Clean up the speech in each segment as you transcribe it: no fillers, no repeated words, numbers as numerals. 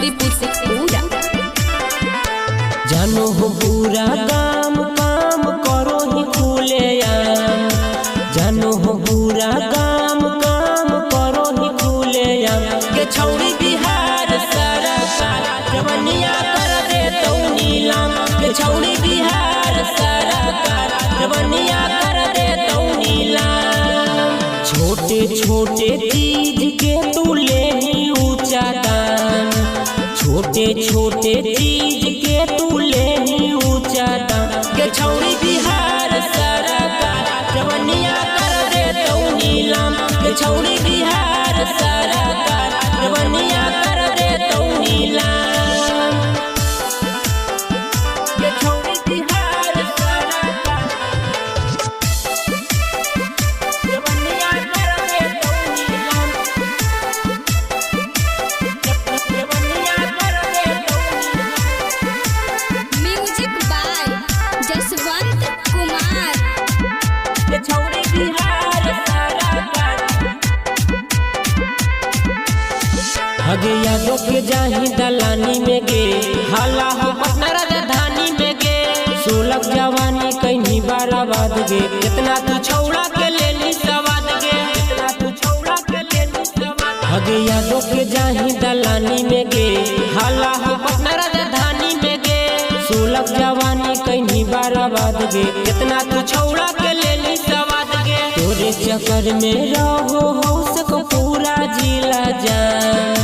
समस्तीपुर से पूरा। जानो हो पूरा गाम काम करो ही खुलेआम, जानो हो पूरा गाम काम करो ही खुलेआम। के छौड़ी बिहार सरकार जवनिया कर दे तो नीलाम, के छौड़ी बिहार सरकार जवनिया कर दे तो नीलाम। छोटे छोटे चीज के तू ले ही ऊंचा दाम, छोटे छोटे चीज के तू ले ही ऊंचा दाम। के छौड़ी बिहार सरकार जवनिया कर दे तो नीलाम, के छौड़ी बिहार सरकार जवनिया कर दे तो नीलाम। के छौड़ी बिहार सरकार जवनिया कर दे तो नीलाम, जवनिया कर दे तो नीलाम। Music by Jaswant Kumar. के छौड़ी बिहार सरकार हगे यादों के जाही दलानी में गे, हाला हो पटना राजधानी में गे। सोलह जवानी कहीं बाराबाद गे, कितना तू छौड़ा के लेनी सवाद गे, कितना तू छौड़ा के लेनी सवाद। हगे यादों के जाही दलानी में गे, हाला हो पटना राजधानी में गे। सोलह जवानी कहीं बाराबाद गे, कितना तू छौड़ा के लेनी सवाद गे। तोरे चक्कर में रहो हो सको पूरा जिला जान,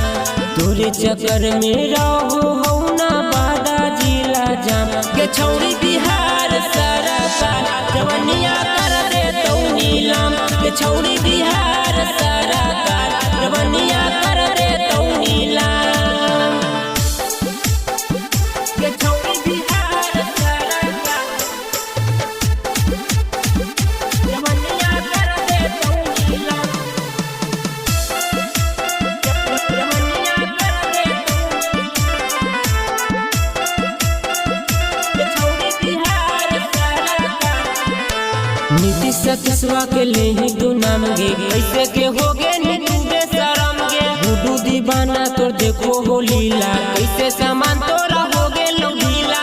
तोरे चक्कर में रहो हो ना बादा जिला जाम। के छौड़ी बिहार सरकार जवनिया कर दे तो नीलाम, के छौड़ी बिहार सरकार जवनिया कर दे तो नीलाम। के छौड़ी बिहार सरकार जवनिया कर दे तो नीलाम, जवनिया कर दे तो छौड़ी बिहार सरकार। नीतीश सतीशवा के ले ही तू नाम गे, कैसे के हो गे नीतू बेशरम गे। गुड्डू दीवाना तोर देखो हो लीला, कैसे सामान तोरा हो गे ढीला,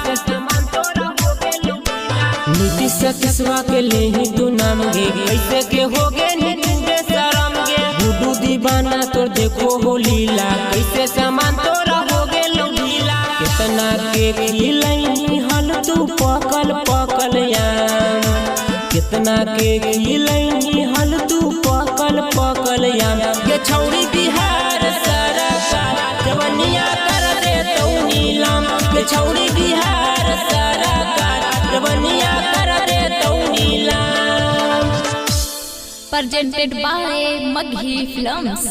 कैसे सामान तोरा हो गे ढीला। नीतीश सतीशवा के ले ही तू नाम गे, कैसे के हो गे नीतू बेशरम गे। गुड्डू दीवाना तोर देखो हो लीला, कैसे सामान तोरा हो गे ढीला। कितना के खिलैनी हल तू पकल पकल याम, कितना के खिलैनी हल तू पकल पकल याम। के छौड़ी बिहार सरकार जवनिया कर दे तो नीलाम, के छौड़ी बिहार सरकार जवनिया कर दे तो नीलाम। presented by Maghi Films।